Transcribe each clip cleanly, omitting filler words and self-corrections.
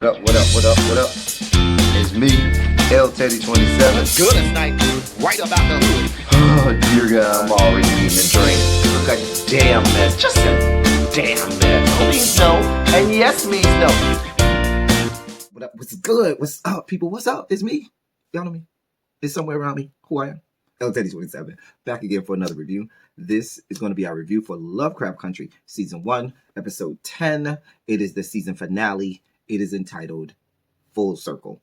What up, what up, what up, what up? It's me, L Teddy 27. What's good? It's like right about the hood. Oh, dear God, I'm already eating a drink. Look a damn mess, just a damn mess. No means no, and yes means no. What up? What's good? What's up, people? What's up? It's me. Y'all know me. It's somewhere around me. Who I am. L Teddy 27. Back again for another review. This is going to be our review for Lovecraft Country, Season 1, Episode 10. It is the season finale. It is entitled Full Circle.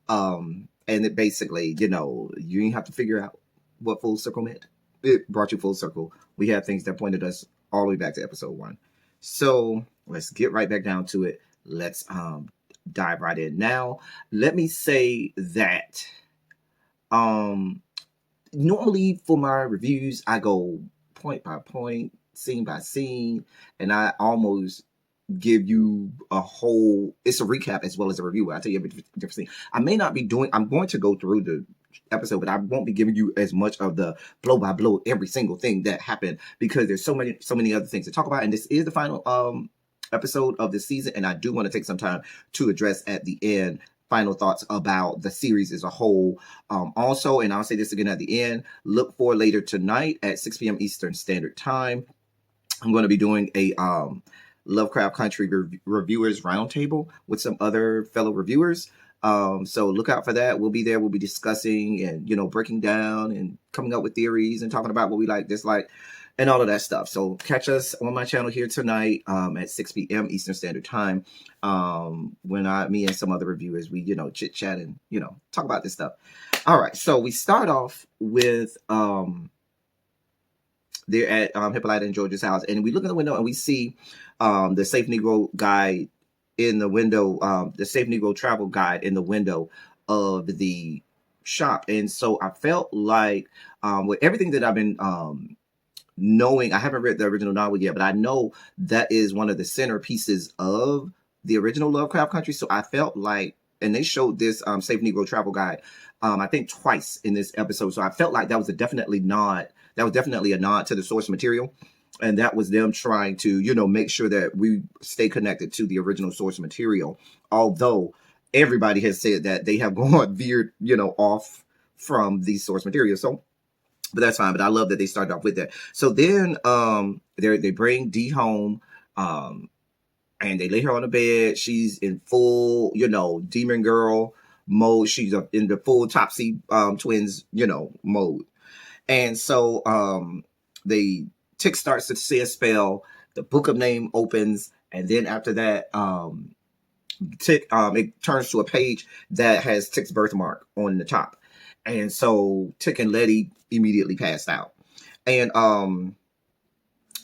And it basically, you didn't have to figure out what full circle meant. It brought you full circle. We had things that pointed us all the way back to episode 1. So let's get right back down to it. Let's dive right in. Now, let me say that normally for my reviews, I go point by point, scene by scene, and I almost give you it's a recap as well as a review. I'll tell you every different thing. I'm going to go through the episode, but I won't be giving you as much of the blow by blow every single thing that happened, because there's so many other things to talk about, and this is the final episode of the season, and I do want to take some time to address at the end final thoughts about the series as a whole. Also, and I'll say this again at the end, look for later tonight at 6 p.m. Eastern Standard Time. I'm going to be doing a Lovecraft Country Reviewers Roundtable with some other fellow reviewers. So look out for that. We'll be there. We'll be discussing and, breaking down and coming up with theories and talking about what we like, dislike, and all of that stuff. So catch us on my channel here tonight at 6 p.m. Eastern Standard Time when me and some other reviewers, we, chit chat and, talk about this stuff. All right. So we start off with they're at Hippolyta and George's house, and we look in the window and we see the Safe Negro guide in the window, the Safe Negro travel guide in the window of the shop. And so I felt like with everything that I've been knowing, I haven't read the original novel yet, but I know that is one of the centerpieces of the original Lovecraft Country. So I felt like, and they showed this Safe Negro travel guide, I think twice in this episode. So I felt like that was definitely a nod to the source material. And that was them trying to, make sure that we stay connected to the original source material. Although everybody has said that they have veered, off from the source material. So, but that's fine. But I love that they started off with that. So then they bring Dee home and they lay her on the bed. She's in full, demon girl mode. She's in the full Topsy twins, mode. And so Tick starts to say a spell, the Book of Name opens, and then after that, Tick it turns to a page that has Tick's birthmark on the top. And so Tick and Letty immediately passed out. And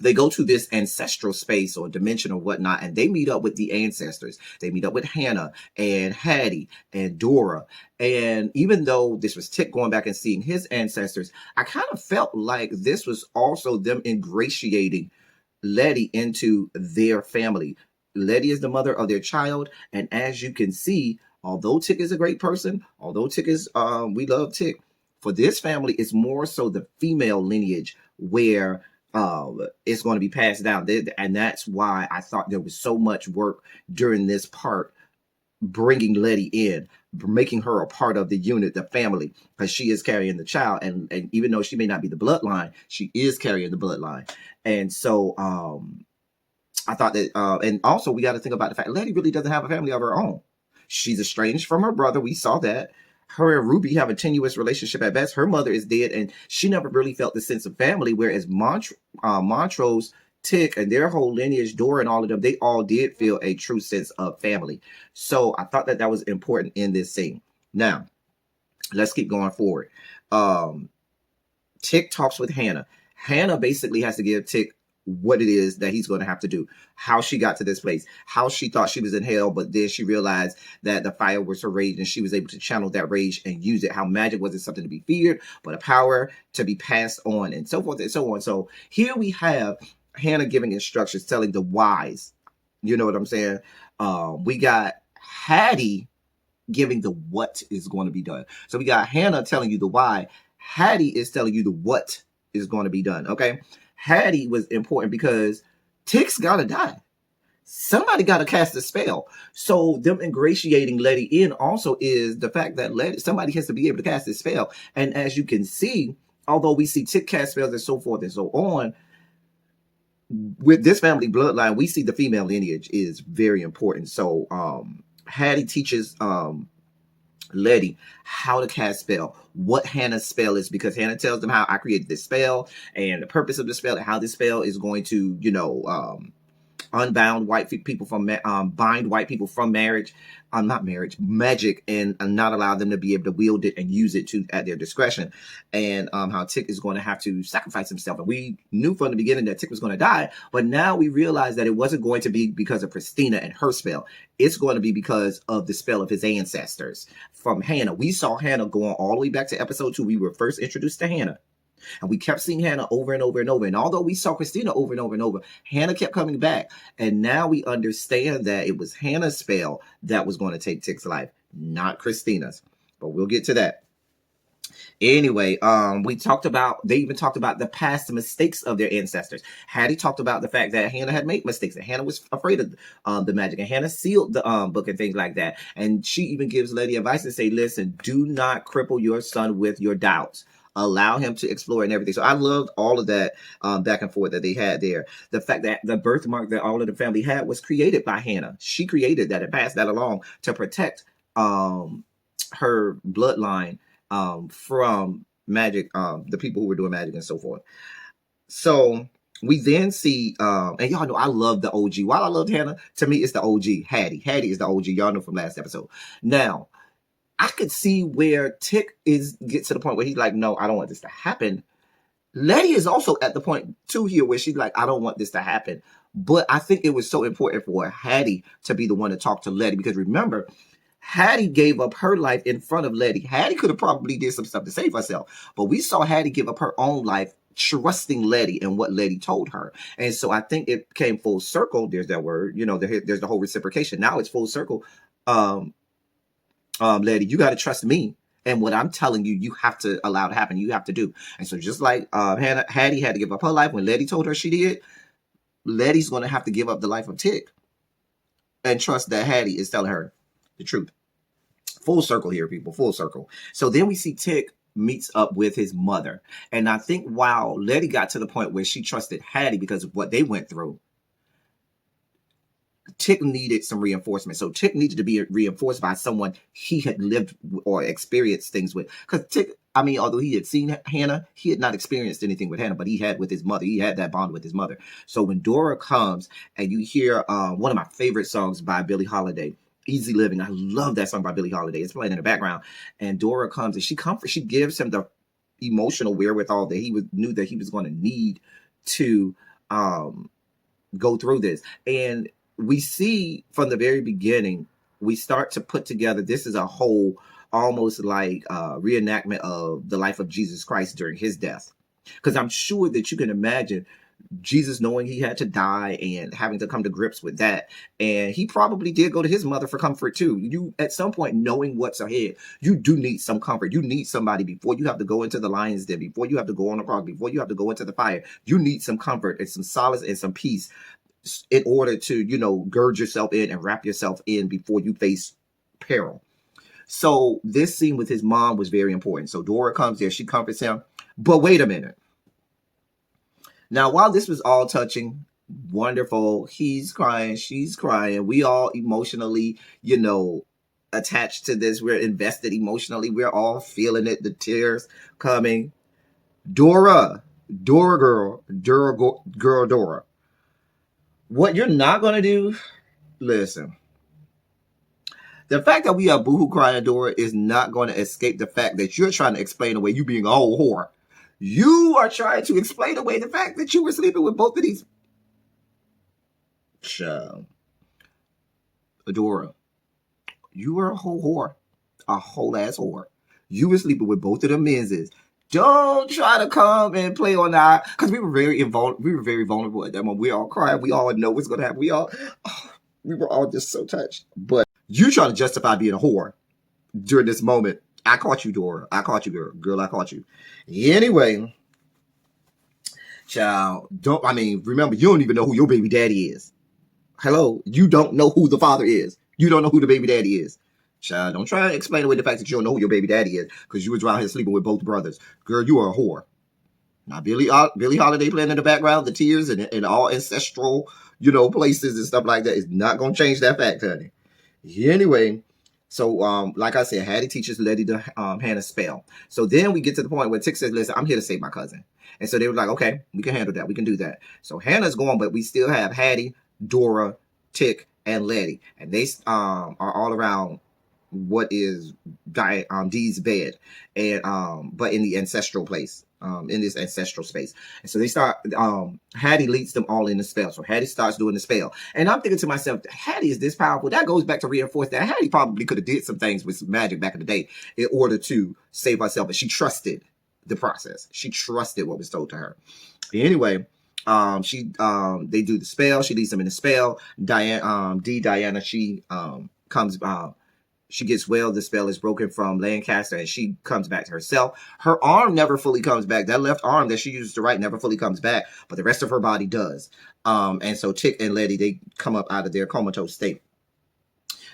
they go to this ancestral space or dimension or whatnot, and they meet up with the ancestors. They meet up with Hannah and Hattie and Dora. And even though this was Tick going back and seeing his ancestors, I kind of felt like this was also them ingratiating Letty into their family. Letty is the mother of their child. And as you can see, although Tick is a great person, although Tick is, we love Tick, for this family, it's more so the female lineage where it's going to be passed down. And that's why I thought there was so much work during this part, bringing Letty in, making her a part of the unit, the family, because she is carrying the child. And even though she may not be the bloodline, she is carrying the bloodline. And so I thought that, and also we got to think about the fact Letty really doesn't have a family of her own. She's estranged from her brother. We saw that. Her and Ruby have a tenuous relationship at best. Her mother is dead, and she never really felt the sense of family, whereas Montrose, Tick, and their whole lineage, Dora and all of them, they all did feel a true sense of family. So I thought that was important in this scene. Now, let's keep going forward. Tick talks with Hannah. Hannah basically has to give Tick what it is that he's going to have to do, how she got to this place, how she thought she was in hell, but then she realized that the fire was her rage and she was able to channel that rage and use it. How magic wasn't something to be feared, but a power to be passed on, and so forth and so on. So here we have Hannah giving instructions, telling the whys. You know what I'm saying? We got Hattie giving the what is going to be done. So we got Hannah telling you the why. Hattie is telling you the what is going to be done. Okay. Hattie was important because Tick's gotta die. somebody got to cast a spell. So them ingratiating Letty in also is the fact that somebody has to be able to cast this spell. And as you can see, although we see Tick cast spells and so forth and so on, with this family bloodline, we see the female lineage is very important. So Hattie teaches Letty how to cast spell, what Hannah's spell is, because Hannah tells them how I created this spell and the purpose of the spell and how this spell is going to, unbound white people from bind white people from marriage, not marriage, magic, and not allow them to be able to wield it and use it at their discretion. And how Tick is going to have to sacrifice himself. And we knew from the beginning that Tick was going to die, but now we realize that it wasn't going to be because of Christina and her spell. It's going to be because of the spell of his ancestors from Hannah. We saw Hannah going all the way back to episode 2. We were first introduced to Hannah. And we kept seeing Hannah over and over and over. And although we saw Christina over and over and over, Hannah kept coming back. And now we understand that it was Hannah's spell that was going to take Tick's life, not Christina's. But we'll get to that. Anyway, they even talked about the past mistakes of their ancestors. Hattie talked about the fact that Hannah had made mistakes, and Hannah was afraid of the magic, and Hannah sealed the book and things like that. And she even gives Letty advice and say, listen, do not cripple your son with your doubts. Allow him to explore and everything. So I loved all of that back and forth that they had there. The fact that the birthmark that all of the family had was created by Hannah. She created that and passed that along to protect her bloodline from magic, the people who were doing magic and so forth. So we then see, and y'all know I love the OG. While I loved Hannah, to me it's the OG, Hattie. Hattie is the OG. Y'all know from last episode. Now, I could see where Tick gets to the point where he's like, no, I don't want this to happen. Letty is also at the point too here where she's like, I don't want this to happen. But I think it was so important for Hattie to be the one to talk to Letty, because remember, Hattie gave up her life in front of Letty. Hattie could have probably did some stuff to save herself, but we saw Hattie give up her own life, trusting Letty and what Letty told her. And so I think it came full circle. There's that word, there's the whole reciprocation. Now it's full circle. Letty, you got to trust me. And what I'm telling you, you have to allow to happen. You have to do. And so just like Hattie had to give up her life when Letty told her she did, Letty's going to have to give up the life of Tick and trust that Hattie is telling her the truth. Full circle here, people. Full circle. So then we see Tick meets up with his mother. And I think while Letty got to the point where she trusted Hattie because of what they went through, Tick needed some reinforcement. So Tick needed to be reinforced by someone he had lived or experienced things with. Because Tick, although he had seen Hannah, he had not experienced anything with Hannah, but he had with his mother. He had that bond with his mother. So when Dora comes and you hear one of my favorite songs by Billie Holiday, Easy Living. I love that song by Billie Holiday. It's playing in the background. And Dora comes and she gives him the emotional wherewithal that he knew that he was going to need to go through this. And we see from the very beginning, we start to put together, this is a whole almost like reenactment of the life of Jesus Christ during his death. Because I'm sure that you can imagine Jesus knowing he had to die and having to come to grips with that. And he probably did go to his mother for comfort too. You, at some point, knowing what's ahead, you do need some comfort. You need somebody before you have to go into the lion's den, before you have to go on the cross, before you have to go into the fire. You need some comfort and some solace and some peace in order to, gird yourself in and wrap yourself in before you face peril. So this scene with his mom was very important. So Dora comes there, she comforts him. But wait a minute. Now, while this was all touching, wonderful, he's crying, she's crying, we all emotionally, attached to this. We're invested emotionally. We're all feeling it, the tears coming. Dora girl. What you're not going to do, listen. The fact that we are boohoo crying Dora is not going to escape the fact that you're trying to explain away you being a whole whore. You are trying to explain away the fact that you were sleeping with both of these. Dora, you were a whole whore. A whole ass whore. You were sleeping with both of them menses. Don't try to come and play on that, because we were very vulnerable at that moment. We all cried. We all know what's going to happen. We were all just so touched. But you trying to justify being a whore during this moment. I caught you, Dora. I caught you, girl. Girl, I caught you. Anyway, child, remember, you don't even know who your baby daddy is. Hello, you don't know who the father is. You don't know who the baby daddy is. Child, don't try to explain away the fact that you don't know who your baby daddy is because you was around here sleeping with both brothers. Girl, you are a whore. Now, Billie Holiday playing in the background, the tears and all ancestral, places and stuff like that is not going to change that fact, honey. Anyway, so like I said, Hattie teaches Letty to Hannah spell. So then we get to the point where Tick says, listen, I'm here to save my cousin. And so they were like, okay, we can handle that. We can do that. So Hannah's gone, but we still have Hattie, Dora, Tick, and Letty. And they are all around what is Dee's bed, and but in the ancestral place, in this ancestral space. And so they start, Hattie leads them all in the spell. So Hattie starts doing the spell. And I'm thinking to myself, Hattie is this powerful. That goes back to reinforce that Hattie probably could have did some things with some magic back in the day in order to save herself. And she trusted the process. She trusted what was told to her. Anyway, they do the spell. She leads them in the spell. Diana, she comes, she gets well. The spell is broken from Lancaster, and she comes back to herself. Her arm never fully comes back. That left arm that she used to write never fully comes back, but the rest of her body does. And so Tick and Letty, they come up out of their comatose state.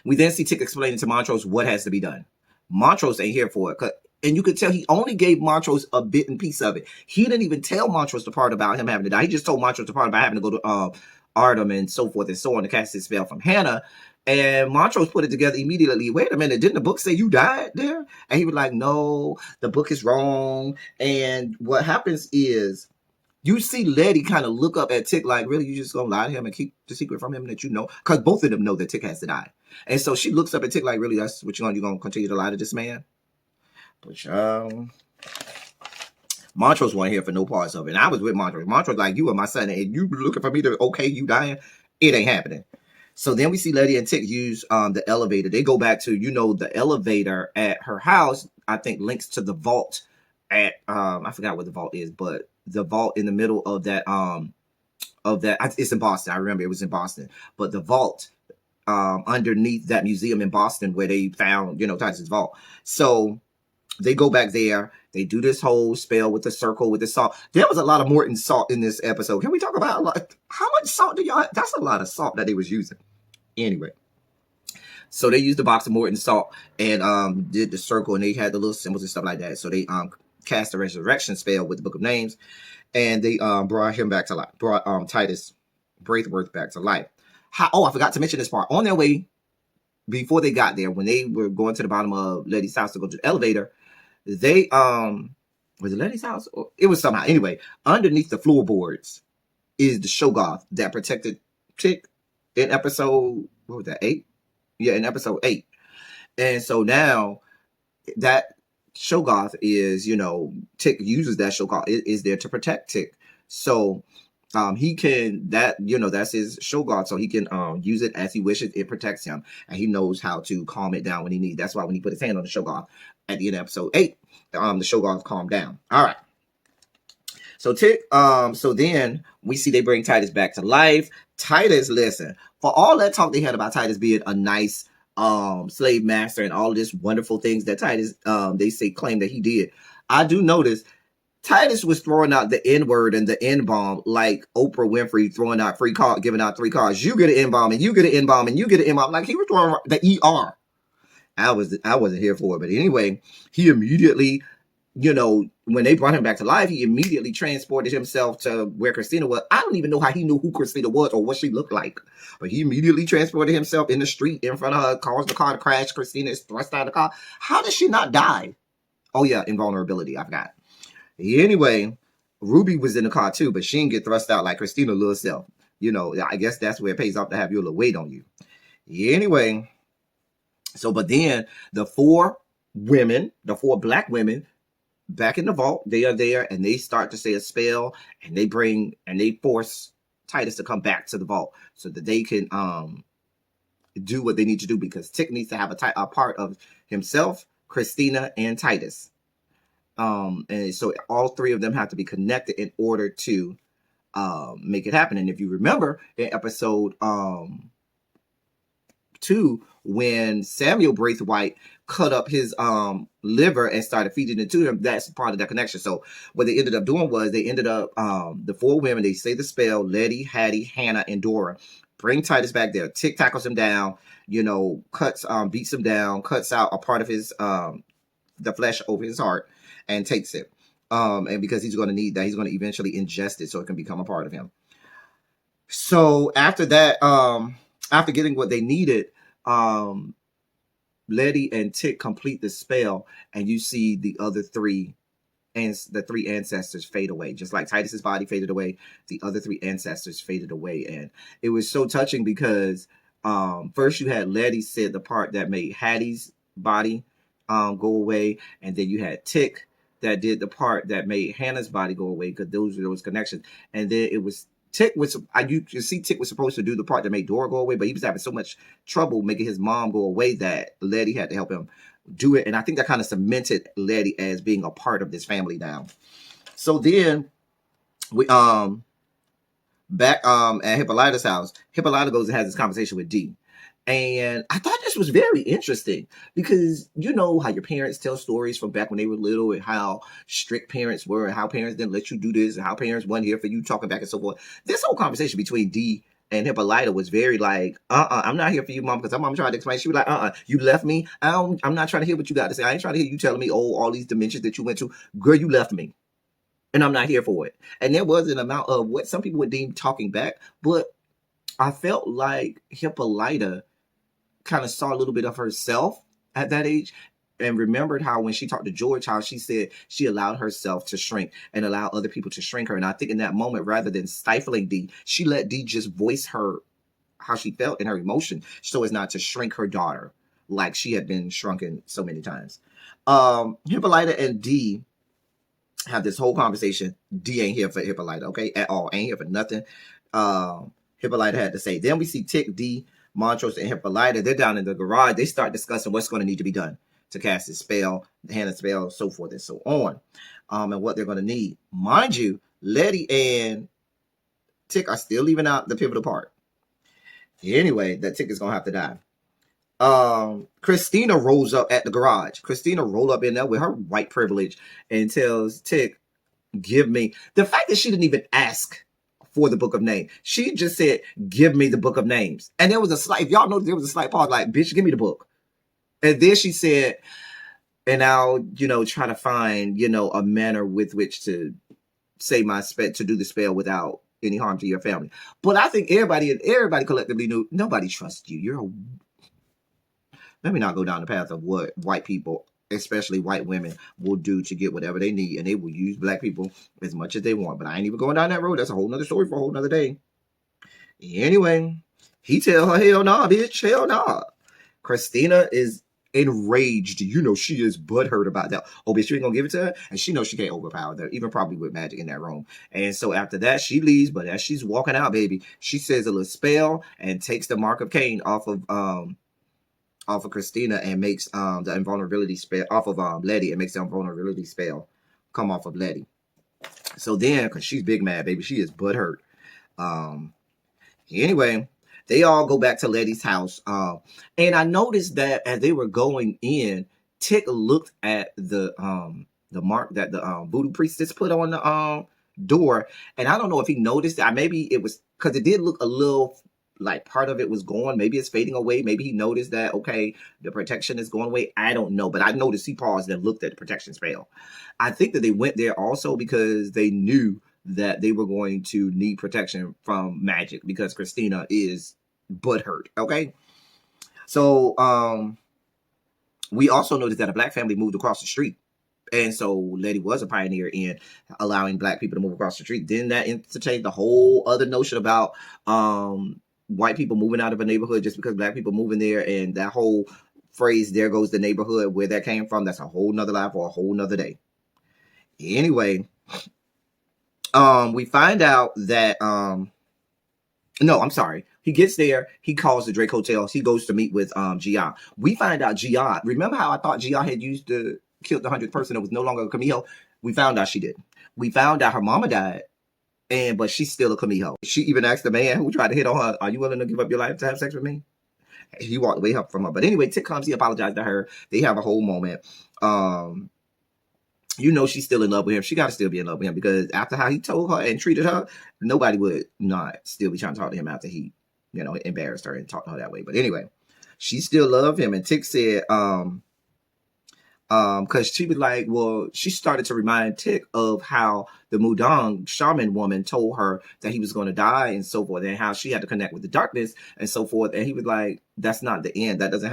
We then see Tick explaining to Montrose what has to be done. Montrose ain't here for it. And you could tell he only gave Montrose a bit and piece of it. He didn't even tell Montrose the part about him having to die. He just told Montrose the part about having to go to Artem and so forth and so on to cast his spell from Hannah. And Montrose put it together immediately. Wait a minute, didn't the book say you died there? And he was like, no, the book is wrong. And what happens is you see Letty kind of look up at Tick like, really, you just gonna lie to him and keep the secret from him that you know? Because both of them know that Tick has to die. And so she looks up at Tick like, really, that's what you're gonna continue to lie to this man? But Montrose wasn't here for no parts of it. And I was with Montrose. Montrose like, you are my son, and you looking for me to, okay, you dying? It ain't happening. So then we see Letty and Tick use the elevator. They go back to, the elevator at her house, I think links to the vault at, I forgot what the vault is, but the vault in the middle of that, it's in Boston. I remember it was in Boston. But the vault underneath that museum in Boston where they found, Titus's vault. So they go back there. They do this whole spell with the circle, with the salt. There was a lot of Morton salt in this episode. Can we talk about how much salt do y'all have? That's a lot of salt that they was using. Anyway, so they used the box of Morton salt and did the circle, and they had the little symbols and stuff like that. So they cast the resurrection spell with the Book of Names, and they brought him back to life. Brought Titus Braithwaite back to life. I forgot to mention this part. On their way, before they got there, when they were going to the bottom of Letty's house to go to the elevator, they was it Letty's house? Or it was somehow. Anyway, underneath the floorboards is the Shoggoth that protected Tick in episode, what was that, 8? Yeah, in episode 8. And so now that Shoggoth is, Tick uses that Shoggoth. It is there to protect Tick. So he can, that's his Shoggoth, so he can use it as he wishes. It protects him, and he knows how to calm it down when he needs. That's why when he put his hand on the Shoggoth at the end of episode 8, the Shoggoth calmed down. All right. So Tick, so then we see they bring Titus back to life. Titus, listen, for all that talk they had about Titus being a nice slave master and all this wonderful things that Titus, they say claim that he did, I do notice Titus was throwing out the N-word and the N-bomb like Oprah Winfrey throwing out giving out 3 cards. You get an N-bomb and you get an N-bomb and you get an N-bomb. Like he was throwing the ER. I wasn't here for it. But anyway, he immediately, when they brought him back to life, he immediately transported himself to where Christina was. I don't even know how he knew who Christina was or what she looked like. But he immediately transported himself in the street in front of her, caused the car to crash. Christina is thrust out of the car. How did she not die? Oh, yeah, invulnerability. I forgot. Anyway, Ruby was in the car too, but she didn't get thrust out like Christina little self. I guess that's where it pays off to have your little weight on you. Anyway, so but then the 4 black women back in the vault, they are there and they start to say a spell and they force Titus to come back to the vault so that they can do what they need to do, because Tick needs to have a part of himself, Christina, and Titus. And so all 3 of them have to be connected in order to make it happen. And if you remember in episode 2, when Samuel Braithwaite cut up his liver and started feeding it to him, that's part of that connection. So what they ended up doing was the 4 women, they say the spell, Letty, Hattie, Hannah, and Dora, bring Titus back there. Tick tackles him down, beats him down, cuts out a part of his the flesh over his heart and takes it. And because he's going to need that, he's going to eventually ingest it so it can become a part of him. So after that, after getting what they needed, Letty and Tick complete the spell, and you see the other three and the three ancestors fade away. Just like Titus's body faded away, the other three ancestors faded away. And it was so touching because first you had Letty said the part that made Hattie's body go away, and then you had Tick that did the part that made Hannah's body go away, because those connections. And then it was Tick was, you can see Tick was supposed to do the part that made Dora go away, but he was having so much trouble making his mom go away that Letty had to help him do it. And I think that kind of cemented Letty as being a part of this family now. So then we back at Hippolyta's house, Hippolyta goes and has this conversation with Dee. And I thought this was very interesting because you know how your parents tell stories from back when they were little and how strict parents were and how parents didn't let you do this and how parents weren't here for you talking back and so forth. This whole conversation between Dee and Hippolyta was very like, I'm not here for you, mom, because her mom tried to explain. She was like, you left me. I'm not trying to hear what you got to say. I ain't trying to hear you telling me, all these dimensions that you went to. Girl, you left me. And I'm not here for it. And there was an amount of what some people would deem talking back, but I felt like Hippolyta kind of saw a little bit of herself at that age and remembered how when she talked to George, how she said she allowed herself to shrink and allow other people to shrink her. And I think in that moment, rather than stifling Dee, she let Dee just voice her, how she felt in her emotion, so as not to shrink her daughter like she had been shrunken so many times. Hippolyta and Dee have this whole conversation. Dee ain't here for Hippolyta, okay, at all. Ain't here for nothing. Hippolyta had to say. Then we see Tick, Dee, Montrose, and Hippolyta. They're down in the garage. They start discussing what's going to need to be done to cast this spell, Hannah's spell, so forth and so on, and what they're going to need. Mind you, Letty and Tick are still leaving out the pivotal part. Anyway, that Tick is going to have to die. Christina rolls up at the garage. Christina rolled up in there with her white privilege and tells Tick, give me. The fact that she didn't even ask for the book of names. She just said, give me the book of names. And there was a slight, if y'all noticed, there was a slight pause, like, bitch, give me the book. And then she said, and I'll, try to find, a manner with which to say my spell, to do the spell without any harm to your family. But I think everybody collectively knew, nobody trusts you. Let me not go down the path of what white people, especially white women, will do to get whatever they need, and they will use black people as much as they want. But I ain't even going down that road. That's a whole nother story for a whole nother day. Anyway, he tell her, hell nah, bitch, hell nah. Christina is enraged. She is butthurt about that. Oh, bitch, you ain't gonna give it to her? And she knows she can't overpower them, even probably with magic in that room. And so after that, she leaves, but as she's walking out, baby, she says a little spell and takes the mark of Cain off of Christina and makes the invulnerability spell off of Letty, and makes the invulnerability spell come off of Letty. So then, because she's big mad, baby, she is butthurt. Anyway, they all go back to Letty's house. And I noticed that as they were going in, Tick looked at the mark that the voodoo priestess put on the door. And I don't know if he noticed that. Maybe it was because it did look a little like part of it was gone. Maybe it's fading away. Maybe he noticed that, okay, the protection is going away. I don't know. But I noticed he paused and looked at the protection spell. I think that they went there also because they knew that they were going to need protection from magic because Christina is butthurt. Okay. So we also noticed that a black family moved across the street. And so Letty was a pioneer in allowing black people to move across the street. Then that entertained the whole other notion about white people moving out of a neighborhood just because black people moving there, and that whole phrase, there goes the neighborhood, where that came from, that's a whole nother life for a whole nother day. Anyway, we find out that no, I'm sorry. He gets there. He calls the Drake Hotels. He goes to meet with Gia. We find out Gia. Remember how I thought Gia had killed the 100th person that was no longer a Camille? We found out she didn't. We found out her mama died, but she's still a Camille. She even asked the man who tried to hit on her, "Are you willing to give up your life to have sex with me?" He walked away from her. But anyway, Tick comes. He apologized to her. They have a whole moment. She's still in love with him. She got to still be in love with him because after how he told her and treated her, nobody would not still be trying to talk to him after he, embarrassed her and talked to her that way. But anyway, she still loved him. And Tick said, because she was like, well, she started to remind Tick of how the Mudang shaman woman told her that he was going to die and so forth, and how she had to connect with the darkness and so forth. And he was like, that's not the end. That doesn't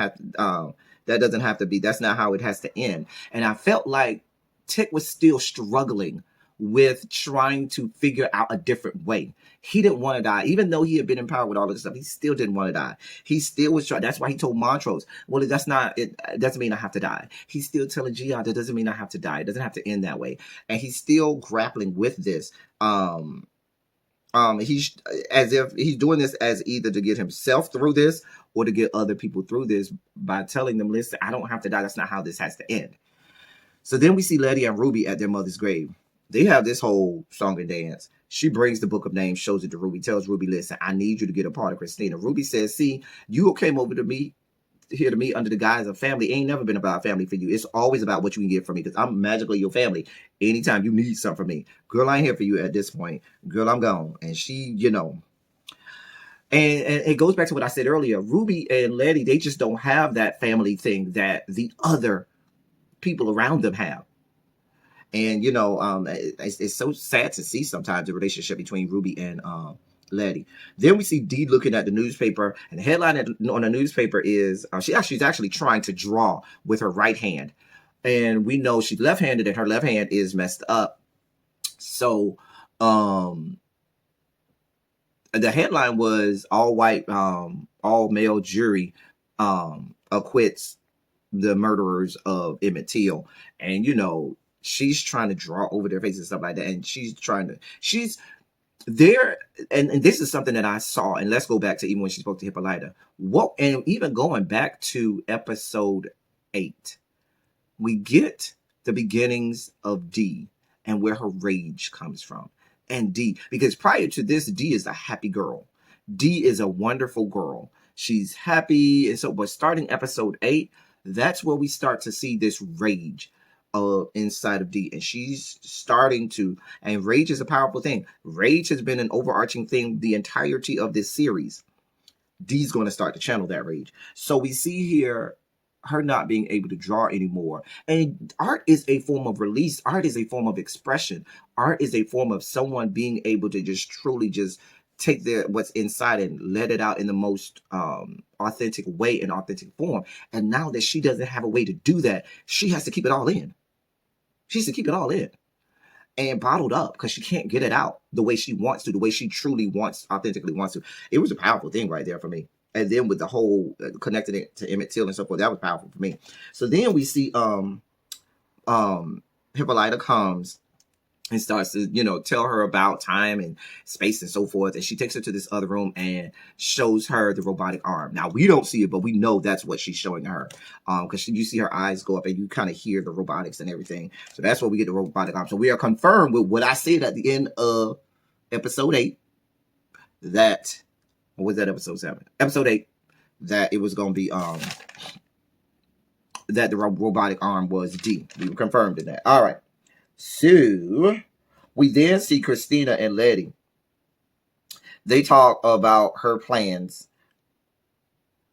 have to be. That's not how it has to end. And I felt like Tick was still struggling with trying to figure out a different way. He didn't want to die. Even though he had been empowered with all this stuff, he still didn't want to die. He still was trying. That's why he told Montrose, well, that's not, it doesn't mean I have to die. He's still telling Gia, that doesn't mean I have to die. It doesn't have to end that way. And he's still grappling with this. He's as if he's doing this as either to get himself through this or to get other people through this by telling them, listen, I don't have to die. That's not how this has to end. So then we see Letty and Ruby at their mother's grave. They have this whole song and dance. She brings the book of names, shows it to Ruby, tells Ruby, listen, I need you to get a part of Christina. Ruby says, see, you came over to me here to me under the guise of family. It ain't never been about family for you. It's always about what you can get from me, because I'm magically your family. Anytime you need something from me, girl, I ain't here for you at this point. Girl, I'm gone. And she, and it goes back to what I said earlier. Ruby and Letty, they just don't have that family thing that the other people around them have. And, it's so sad to see sometimes the relationship between Ruby and Letty. Then we see Dee looking at the newspaper, and the headline on the newspaper is she's actually trying to draw with her right hand. And we know she's left-handed and her left hand is messed up. So the headline was all white, all male jury acquits the murderers of Emmett Till. And, she's trying to draw over their faces and stuff like that. And she's there. And this is something that I saw. And let's go back to even when she spoke to Hippolyta. And even going back to episode 8, we get the beginnings of Dee and where her rage comes from. And Dee, because prior to this, Dee is a happy girl. Dee is a wonderful girl. She's happy. And so, but starting episode 8, that's where we start to see this rage inside of Dee, and she's starting to, and rage is a powerful thing. Rage has been an overarching thing the entirety of this series. Dee's going to start to channel that rage. So we see here her not being able to draw anymore. And art is a form of release. Art is a form of expression. Art is a form of someone being able to just truly just take what's inside and let it out in the most authentic way and authentic form. And now that she doesn't have a way to do that, she has to keep it all in. She has to keep it all in and bottled up because she can't get it out the way she wants to, the way she truly wants, authentically wants to. It was a powerful thing right there for me. And then with the whole connecting it to Emmett Till and so forth, that was powerful for me. So then we see Hippolyta comes and starts to, tell her about time and space and so forth. And she takes her to this other room and shows her the robotic arm. Now, we don't see it, but we know that's what she's showing her. Because you see her eyes go up and you kind of hear the robotics and everything. So that's where we get the robotic arm. So we are confirmed with what I said at the end of episode 8. Or was that episode 7? Episode 8. That it was going to be, that the robotic arm was Dee. We were confirmed in that. All right. So we then see Christina and Letty. They talk about her plans.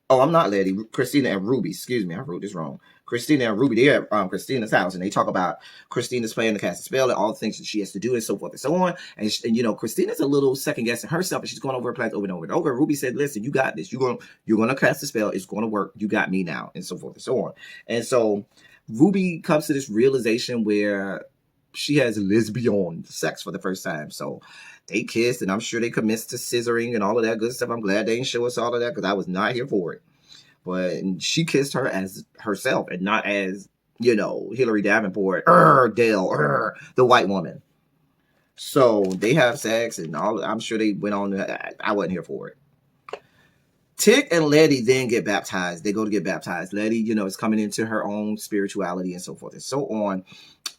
Oh, I'm not Letty. Christina and Ruby. Excuse me, I wrote this wrong. Christina and Ruby, they're at Christina's house, and they talk about Christina's plan to cast a spell and all the things that she has to do and so forth and so on. And Christina's a little second guessing herself, and she's going over her plans over and over and over. Ruby said, listen, you got this. You're gonna cast a spell. It's going to work. You got me now, and so forth and so on. And so Ruby comes to this realization where she has lesbian sex for the first time. So they kissed, and I'm sure they commenced to scissoring and all of that good stuff. I'm glad they didn't show us all of that because I was not here for it. But she kissed her as herself and not as, Hillary Davenport, Dale, the white woman. So they have sex and all. I'm sure they went on. I wasn't here for it. Tick and Letty then get baptized. They go to get baptized. Letty, is coming into her own spirituality and so forth and so on.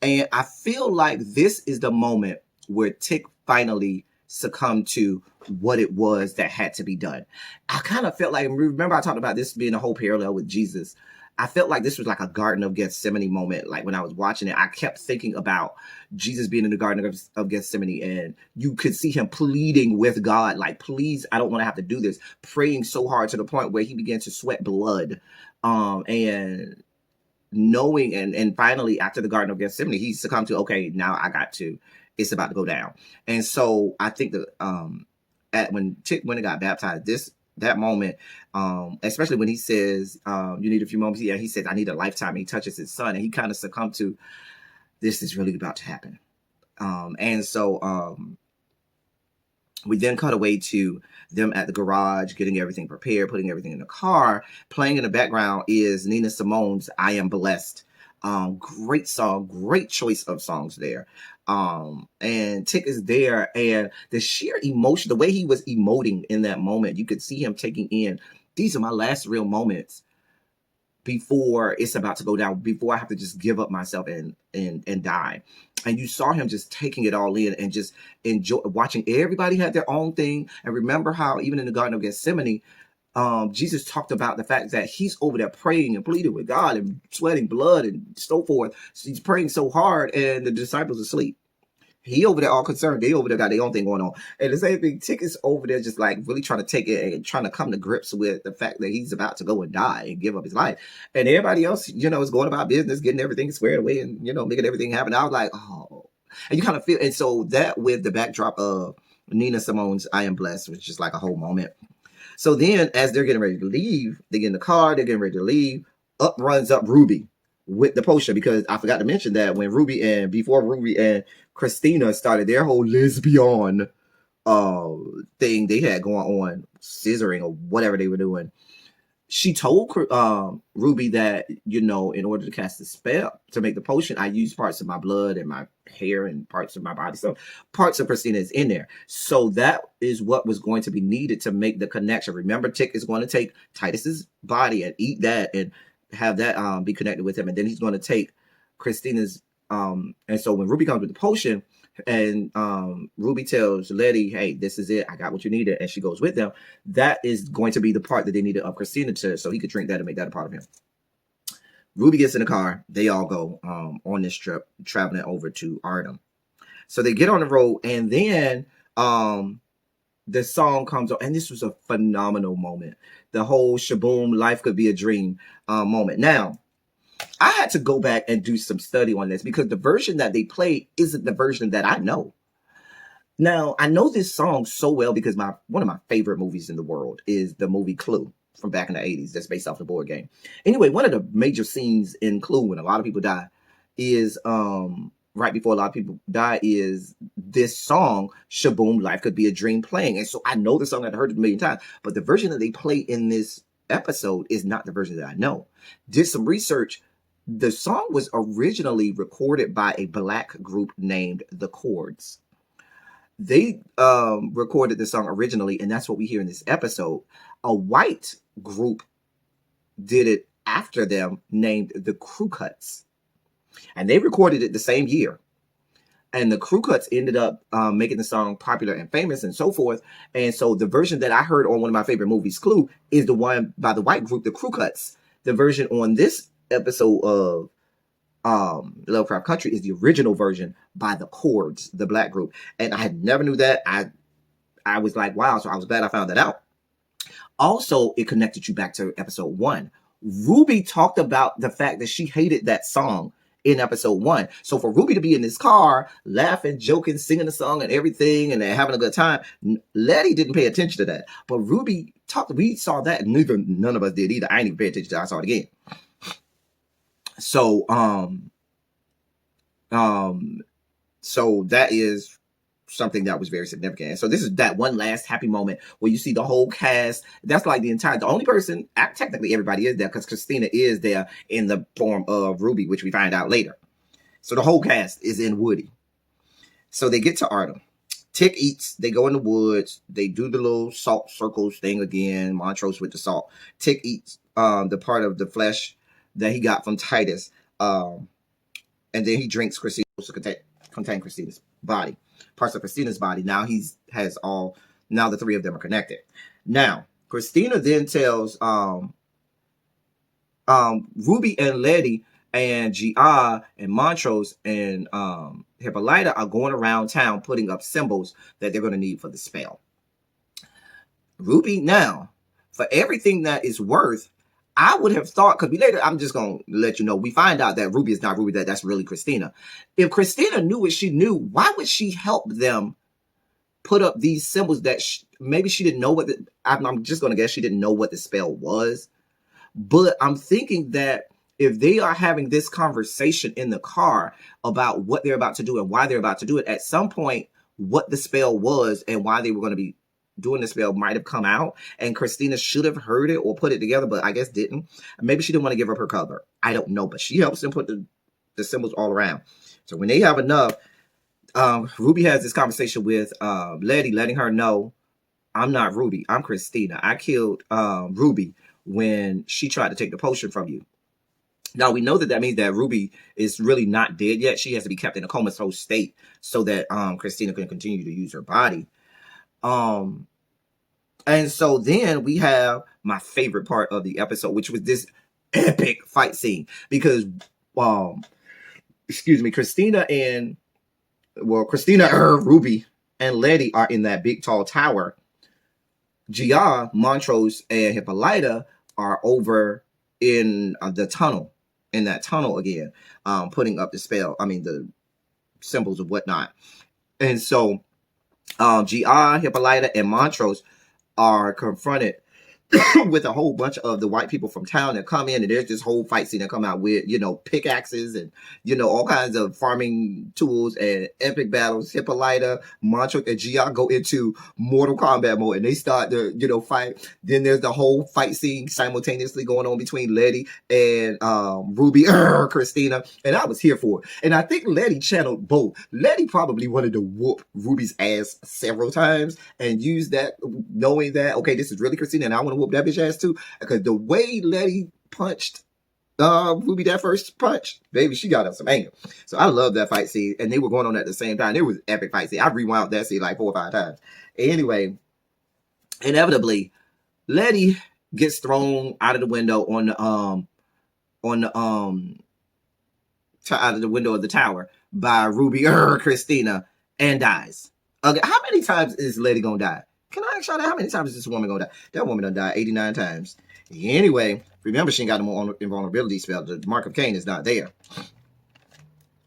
And I feel like this is the moment where Tick finally succumbed to what it was that had to be done. I kind of felt like, remember I talked about this being a whole parallel with Jesus. I felt like this was like a Garden of Gethsemane moment. Like when I was watching it, I kept thinking about Jesus being in the Garden of Gethsemane, and you could see him pleading with God, like, please, I don't want to have to do this, praying so hard to the point where he began to sweat blood. And knowing, and finally after the Garden of Gethsemane, he succumbed to, okay, now it's about to go down. And so I think that when Tick went and got baptized, that moment, especially when he says, you need a few moments. Yeah, he says, I need a lifetime. And he touches his son, and he kind of succumbed to, this is really about to happen. And so we then cut away to them at the garage, getting everything prepared, putting everything in the car. Playing in the background is Nina Simone's I Am Blessed. Great song, great choice of songs there. And Tick is there, and the sheer emotion, the way he was emoting in that moment, you could see him taking in, these are my last real moments before it's about to go down, before I have to just give up myself and die. And you saw him just taking it all in and just enjoy watching everybody had their own thing. And remember how even in the Garden of Gethsemane, Jesus talked about the fact that he's over there praying and pleading with God and sweating blood and so forth. So he's praying so hard, and the disciples are asleep. He over there all concerned. They over there got their own thing going on. And the same thing, Tick is over there just like really trying to take it and trying to come to grips with the fact that he's about to go and die and give up his life. And everybody else, is going about business, getting everything squared away and, making everything happen. I was like, oh. And you kind of feel, and so that with the backdrop of Nina Simone's I Am Blessed was just like a whole moment. So then as they're getting ready to leave, they get in the car, they're getting ready to leave, up runs Ruby with the potion, because I forgot to mention that before Ruby and Christina started their whole lesbian thing they had going on, scissoring or whatever they were doing, she told Ruby that, in order to cast the spell, to make the potion, I use parts of my blood and my hair and parts of my body. So parts of Christina is in there. So that is what was going to be needed to make the connection. Remember, Tick is going to take Titus's body and eat that and have that be connected with him. And then he's going to take Christina's. And so when Ruby comes with the potion, and Ruby tells Letty, hey, this is it, I got what you needed, and she goes with them, that is going to be the part that they needed of Christina so he could drink that and make that a part of him. Ruby gets in the car, they all go on this trip, traveling over to Artem. So they get on the road, and then the song comes on, and this was a phenomenal moment. The whole shaboom, life could be a dream moment. Now, I had to go back and do some study on this, because the version that they played isn't the version that I know. Now, I know this song so well because one of my favorite movies in the world is the movie Clue from back in the 80s that's based off the board game. Anyway, one of the major scenes in Clue when a lot of people die is right before a lot of people die is this song, Shaboom, Life Could Be a Dream, playing. And so I know the song, I've heard it a million times, but the version that they play in this episode is not the version that I know. Did some research. The song was originally recorded by a black group named The Chords. They recorded the song originally, and that's what we hear in this episode. A white group did it after them named the Crew Cuts. And they recorded it the same year. And the Crew Cuts ended up making the song popular and famous and so forth. And so the version that I heard on one of my favorite movies, Clue, is the one by the white group, the Crew Cuts. The version on this episode of Lovecraft Country is the original version by the Chords, the black group. And I never knew that. I was like, wow. So I was glad I found that out. Also, it connected you back to episode 1. Ruby talked about the fact that she hated that song in episode 1. So for Ruby to be in this car, laughing, joking, singing the song and everything, and having a good time, Letty didn't pay attention to that. But Ruby we saw that, and none of us did either. I didn't even pay attention to it. I saw it again. So, so that is something that was very significant. And so this is that one last happy moment where you see the whole cast. That's like the only person, technically everybody is there because Christina is there in the form of Ruby, which we find out later. So the whole cast is in Woody. So they get to Artem. Tick eats, they go in the woods, they do the little salt circles thing again, Montrose with the salt. Tick eats the part of the flesh that he got from Titus, and then he drinks Christina to contain Christina's body, parts of Christina's body. Now now the three of them are connected. Now, Christina then tells Ruby and Letty and Gia and Montrose and Hippolyta are going around town putting up symbols that they're going to need for the spell. Ruby, now, for everything that is worth, I would have thought, because later, I'm just going to let you know, we find out that Ruby is not Ruby, that's really Christina. If Christina knew what she knew, why would she help them put up these symbols that maybe she didn't know what I'm just going to guess she didn't know what the spell was. But I'm thinking that if they are having this conversation in the car about what they're about to do and why they're about to do it, at some point, what the spell was and why they were going to be doing the spell might have come out, and Christina should have heard it or put it together, but I guess didn't. Maybe she didn't want to give up her cover. I don't know, but she helps them put the symbols all around. So when they have enough, Ruby has this conversation with Letty, letting her know, I'm not Ruby, I'm Christina. I killed Ruby when she tried to take the potion from you. Now, we know that means that Ruby is really not dead yet. She has to be kept in a comatose state so that Christina can continue to use her body. And so then we have my favorite part of the episode, which was this epic fight scene. Because, Christina, Ruby, and Letty are in that big, tall tower. Gia, Montrose, and Hippolyta are over in the tunnel, in that tunnel again, putting up the spell, the symbols and whatnot. And so Gia, Hippolyta, and Montrose are confronted with a whole bunch of the white people from town that come in, and there's this whole fight scene that come out with, pickaxes and, all kinds of farming tools and epic battles. Hippolyta, Montrose, and Gia go into Mortal Kombat mode, and they start to, fight. Then there's the whole fight scene simultaneously going on between Letty and Ruby, Christina, and I was here for it. And I think Letty channeled both. Letty probably wanted to whoop Ruby's ass several times and use that, knowing that, okay, this is really Christina, and I want to whoop that bitch ass too, because the way Letty punched Ruby that first punch, baby, she got up some anger. So I love that fight scene, and they were going on at the same time. It was epic fight scene. I rewound that scene like 4 or 5 times. Anyway, inevitably, Letty gets thrown out of the window out of the window of the tower by Ruby, Christina, and dies. Okay, how many times is Letty gonna die? Can I ask y'all that? How many times is this woman gonna die? That woman done died 89 times. Anyway, remember, she ain't got no more invulnerability spell. The Mark of Cain is not there.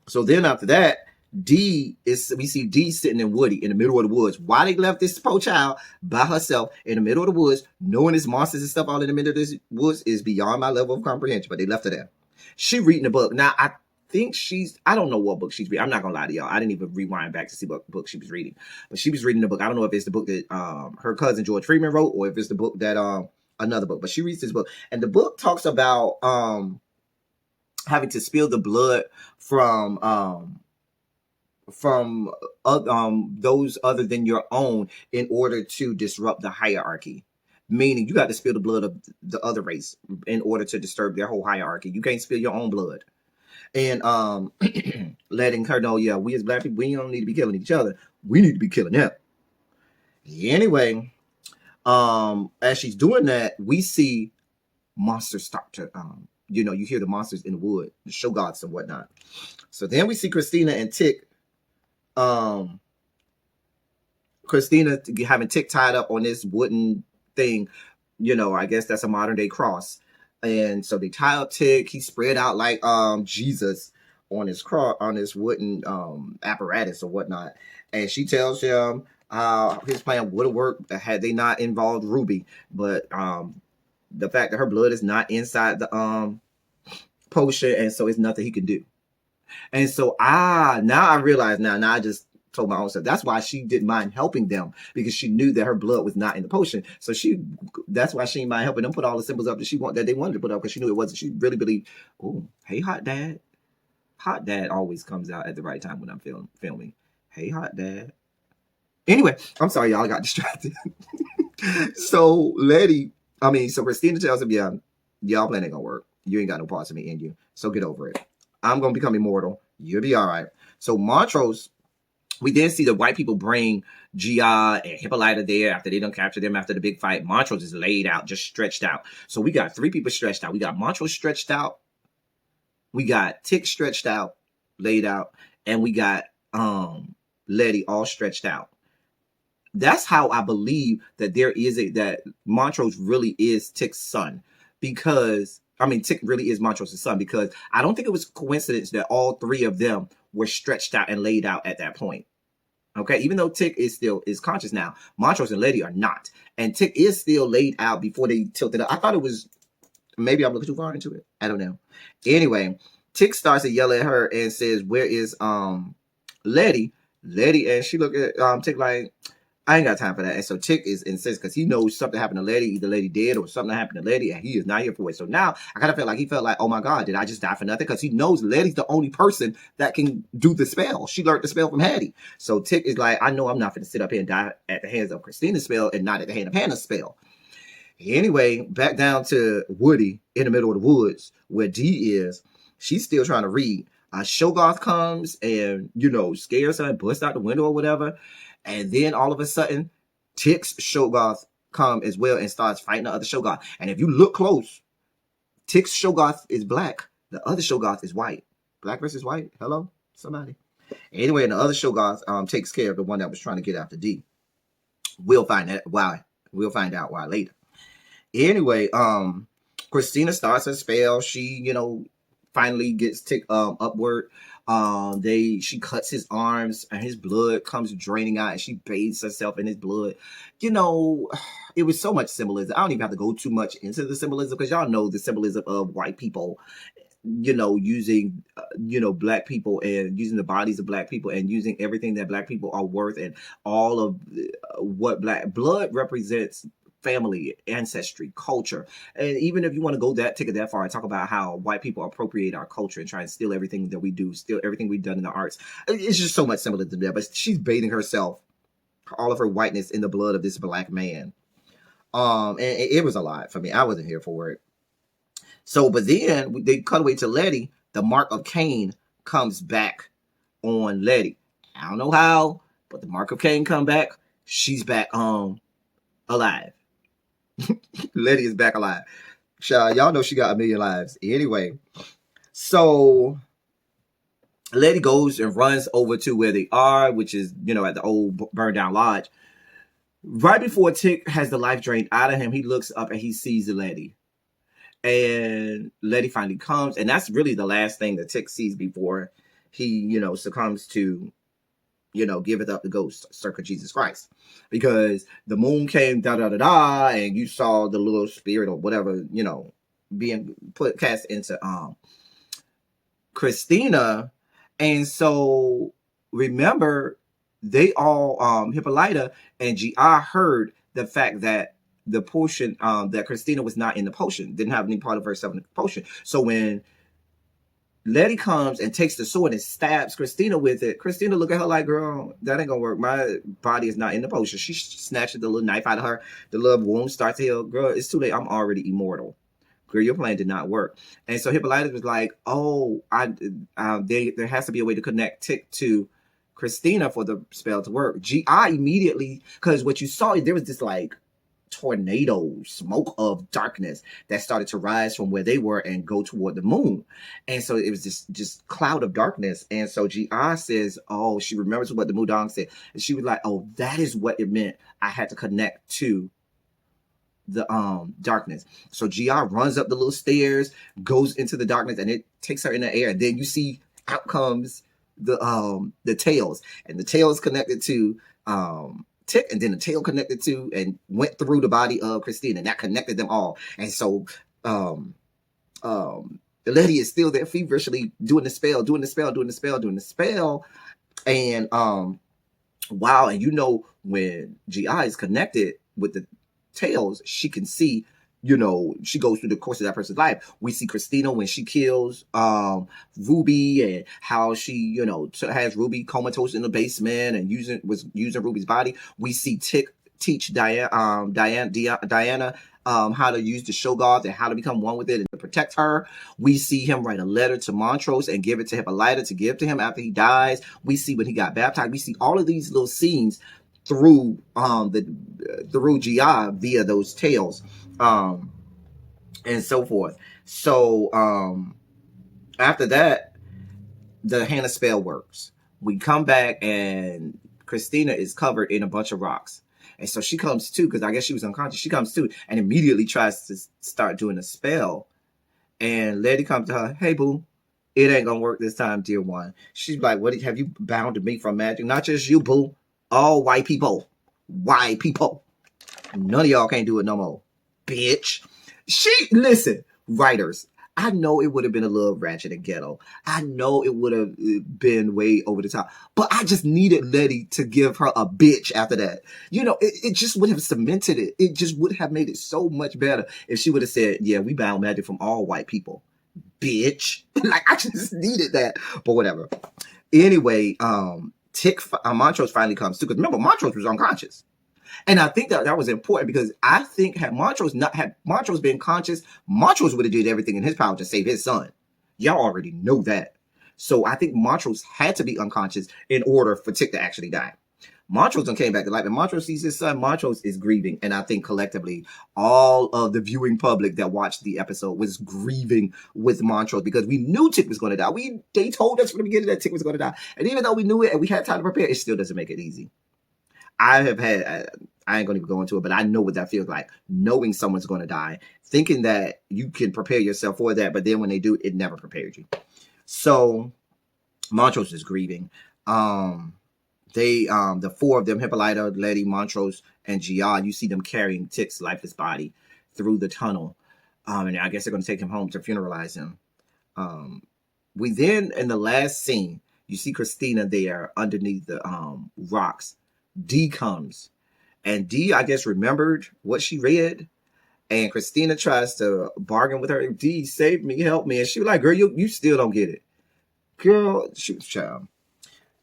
So then after that, we see Dee sitting in Woody in the middle of the woods. Why they left this poor child by herself in the middle of the woods, knowing there's monsters and stuff all in the middle of this woods, is beyond my level of comprehension, but they left her there. She reading the book. Now, I think I don't know what book she's reading. I'm not gonna lie to y'all. I didn't even rewind back to see what book she was reading. But she was reading the book. I don't know if it's the book that her cousin George Freeman wrote, or if it's the book that another book. But she reads this book. And the book talks about having to spill the blood from those other than your own in order to disrupt the hierarchy. Meaning you got to spill the blood of the other race in order to disturb their whole hierarchy. You can't spill your own blood. And letting her know, yeah, we as black people, we don't need to be killing each other. We need to be killing them. Anyway, as she's doing that, we see monsters start to, you hear the monsters in the wood, the show gods and whatnot. So then we see Christina and Tick, Christina having Tick tied up on this wooden thing. I guess that's a modern day cross. And so they tie up Tick. He spread out like Jesus on his cross, on this wooden apparatus or whatnot. And she tells him how his plan would have worked had they not involved Ruby. But the fact that her blood is not inside the potion, and so it's nothing he can do. And so now I realize now I just told my own self. That's why she didn't mind helping them, because she knew that her blood was not in the potion. So that's why she didn't mind helping them put all the symbols up that they wanted to put up, because she knew it wasn't. She really believed, oh, hey, Hot Dad. Hot Dad always comes out at the right time when I'm filming. Hey, Hot Dad. Anyway, I'm sorry, y'all, I got distracted. So Christina tells him, yeah, y'all plan ain't gonna work. You ain't got no parts of me in you. So get over it. I'm gonna become immortal. You'll be all right. So Montrose We then see the white people bring Gia and Hippolyta there after they done captured them after the big fight. Montrose is laid out, just stretched out. So we got 3 people stretched out. We got Montrose stretched out. We got Tick stretched out, laid out. And we got Letty all stretched out. That's how I believe that that Montrose really is Tick's son. Because, I mean, Tick really is Montrose's son. Because I don't think it was a coincidence that all 3 of them were stretched out and laid out at that point. Okay, even though Tick is conscious now, Montrose and Letty are not. And Tick is still laid out before they tilted up. I thought it was, maybe I'm looking too far into it. I don't know. Anyway, Tick starts to yell at her and says, where is Letty? Letty, and she look at Tick like, I ain't got time for that. And so Tick is incensed because he knows something happened to Letty, either Letty dead or something happened to Letty, and he is not here for it. So now I kind of felt like, oh my God, did I just die for nothing? Because he knows Letty's the only person that can do the spell. She learned the spell from Hattie. So Tick is like, I know I'm not going to sit up here and die at the hands of Christina's spell and not at the hand of Hannah's spell. Anyway, back down to Woody in the middle of the woods where Dee is. She's still trying to read. Shoggoth comes and, scares her and busts out the window or whatever. And then all of a sudden, Tick's Shoggoth come as well and starts fighting the other Shoggoth. And if you look close, Tick's Shoggoth is black. The other Shoggoth is white. Black versus white. Hello? Somebody. Anyway, and the other Shoggoth takes care of the one that was trying to get after D. We'll find out why. We'll find out why later. Anyway, Christina starts her spell. She, finally gets Tick upward. She cuts his arms and his blood comes draining out and she bathes herself in his blood. It was so much symbolism. I don't even have to go too much into the symbolism because y'all know the symbolism of white people, using, black people and using the bodies of black people and using everything that black people are worth and all of what black blood represents. Family, ancestry, culture. And even if you want to take it that far and talk about how white people appropriate our culture and try and steal everything that we do, steal everything we've done in the arts, it's just so much similar to that. But she's bathing herself, all of her whiteness, in the blood of this black man. And it was a lot for me. I wasn't here for it. So, but then they cut away to Letty. The mark of Cain comes back on Letty. I don't know how, but the mark of Cain come back. She's back alive. Letty is back alive. Y'all know she got 1 million lives. Anyway, so Letty goes and runs over to where they are, which is, at the old burned down lodge. Right before Tick has the life drained out of him, he looks up and he sees Letty. And Letty finally comes, and that's really the last thing that Tick sees before he, succumbs to, giveth up the ghost, circa Jesus Christ. Because the moon came, and you saw the little spirit or whatever, being cast into Christina. And so remember, they all, Hippolyta and G.I. heard the fact that the potion, that Christina was not in the potion, didn't have any part of herself in the potion. So when Letty comes and takes the sword and stabs Christina with it, Christina look at her like, girl, that ain't gonna work. My body is not in the potion. She snatches the little knife out of her. The little wound starts to heal. Girl, it's too late. I'm already immortal. Girl, your plan did not work. And so Hippolyta was like, oh, there has to be a way to connect Tick to Christina for the spell to work. G.I. immediately, because what you saw, there was this like tornado smoke of darkness that started to rise from where they were and go toward the moon. And so it was this just cloud of darkness. And so G.I. says, oh, she remembers what the Mudong said. And she was like, oh, that is what it meant. I had to connect to the darkness. So G.I. runs up the little stairs, goes into the darkness, and it takes her in the air. And then you see out comes the tails. And the tail is connected to Tick, and then the tail connected to and went through the body of Christina, and that connected them all. And so Letty is still there feverishly doing the spell. And wow, and when G.I. is connected with the tails, she can see, she goes through the course of that person's life. We see Christina when she kills Ruby, and how she, has Ruby comatose in the basement and was using Ruby's body. We see Tick teach Diana how to use the Shoggoth and how to become one with it and to protect her. We see him write a letter to Montrose and give it to Hippolyta to give to him after he dies. We see when he got baptized. We see all of these little scenes through through Gia via those tales and so forth. So after that, the Hannah spell works. We come back and Christina is covered in a bunch of rocks. And so she comes to, because I guess she was unconscious, she comes to and immediately tries to start doing a spell. And Letty comes to her, hey, boo, it ain't going to work this time, dear one. She's like, what have you bound to me from magic? Not just you, boo. All white people. White people. None of y'all can't do it no more. Bitch. Listen, writers, I know it would have been a little ratchet and ghetto. I know it would have been way over the top. But I just needed Letty to give her a bitch after that. You know, it just would have cemented it. It just would have made it so much better if she would have said, yeah, we bound magic from all white people. Bitch. Like, I just needed that. But whatever. Anyway, Montrose finally comes to, because remember, Montrose was unconscious. And I think that was important because I think had Montrose been conscious, Montrose would have did everything in his power to save his son. Y'all already know that. So I think Montrose had to be unconscious in order for Tick to actually die. Montrose came back to life, and Montrose sees his son. Montrose is grieving, and I think collectively all of the viewing public that watched the episode was grieving with Montrose because we knew Tick was going to die. They told us from the beginning that Tick was going to die, and even though we knew it and we had time to prepare, it still doesn't make it easy. I ain't going to go into it, but I know what that feels like, knowing someone's going to die, thinking that you can prepare yourself for that, but then when they do, it never prepared you. So Montrose is grieving. The four of them, Hippolyta, Letty, Montrose, and Gia, you see them carrying Tick's lifeless body through the tunnel. And I guess they're going to take him home to funeralize him. We then, in the last scene, you see Christina there underneath the rocks. D comes. And D, I guess, remembered what she read. And Christina tries to bargain with her. D, save me, help me. And she was like, girl, you still don't get it. Girl, she was child.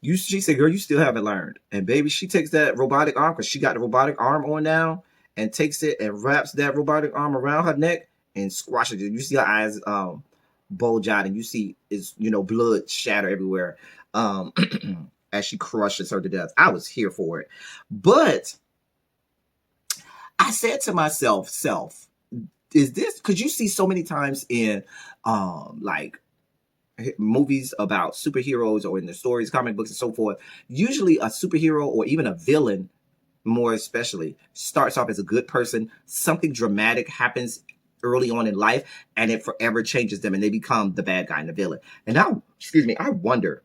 She said, girl, you still haven't learned. And baby, she takes that robotic arm, because she got the robotic arm on now, and takes it and wraps that robotic arm around her neck and squashes it. You see her eyes bulge out, and you see blood shatter everywhere as she crushes her to death. I was here for it. But I said to myself, is this, because you see so many times in like movies about superheroes or in the stories, comic books and so forth, usually a superhero or even a villain, more especially, starts off as a good person. Something dramatic happens early on in life and it forever changes them and they become the bad guy and the villain. And now, I wonder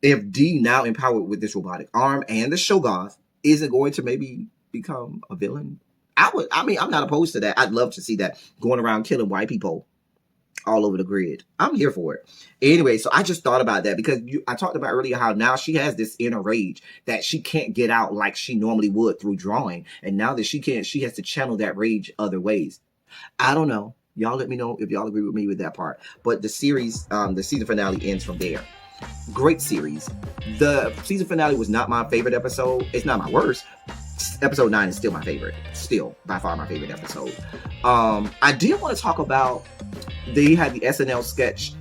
if D, now empowered with this robotic arm and the Shoggoth, isn't going to maybe become a villain. I'm not opposed to that. I'd love to see that, going around killing white people all over the grid. I'm here for it. Anyway, so I just thought about that because I talked about earlier how now she has this inner rage that she can't get out like she normally would through drawing. And now that she can't, she has to channel that rage other ways. I don't know. Y'all let me know if y'all agree with me with that part. But the series, the season finale ends from there. Great series. The season finale was not my favorite episode. It's not my worst. Episode 9 is still my favorite. Still, by far, my favorite episode. I did want to talk about, they had the SNL sketch,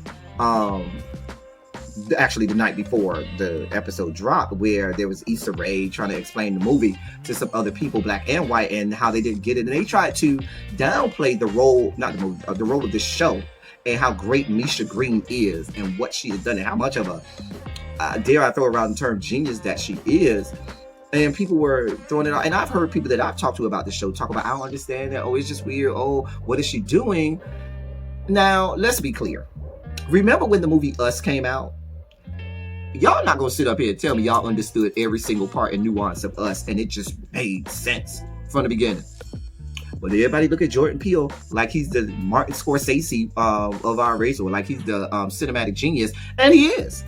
actually the night before the episode dropped, where there was Issa Rae trying to explain the movie to some other people, black and white, and how they didn't get it. And they tried to downplay the role, not the movie, the role of the show, and how great Misha Green is and what she has done and how much of a, dare I throw around the term, genius that she is. And people were throwing it out. And I've heard people that I've talked to about the show talk about, I don't understand that. Oh, it's just weird. Oh, what is she doing? Now, let's be clear. Remember when the movie Us came out? Y'all not going to sit up here and tell me y'all understood every single part and nuance of Us and it just made sense from the beginning. But everybody look at Jordan Peele like he's the Martin Scorsese of our race, or like he's the cinematic genius, and he is.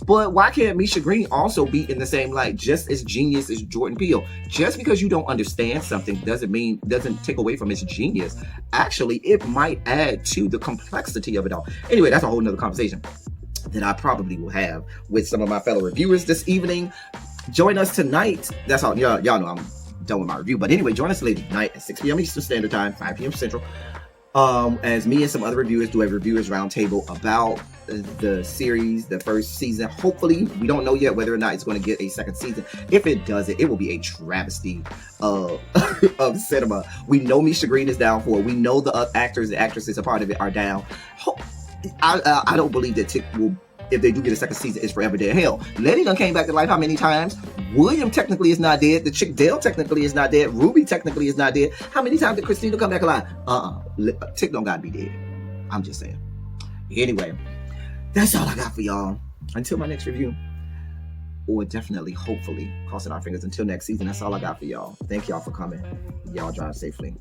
But why can't Misha Green also be in the same light, just as genius as Jordan Peele? Just because you don't understand something doesn't take away from its genius. Actually, it might add to the complexity of it all. Anyway, that's a whole nother conversation that I probably will have with some of my fellow reviewers this evening. Join us tonight. That's all. Y'all know I'm done with my review. But anyway, join us late night at 6 p.m. Eastern Standard Time, 5 p.m. Central. As me and some other reviewers do a reviewers roundtable about the series, the first season. Hopefully, we don't know yet whether or not it's going to get a second season. If it doesn't, it will be a travesty of cinema. We know Misha Green is down for it. We know the actors and actresses a part of it are down. I don't believe that Tick will, if they do get a second season, is forever dead. Hell, Letty done came back to life how many times? William technically is not dead. The chick Dale technically is not dead. Ruby technically is not dead. How many times did Christina come back alive? Tick don't gotta be dead. I'm just saying. Anyway, that's all I got for y'all. Until my next review, or definitely, hopefully, crossing our fingers until next season, that's all I got for y'all. Thank y'all for coming. Y'all drive safely.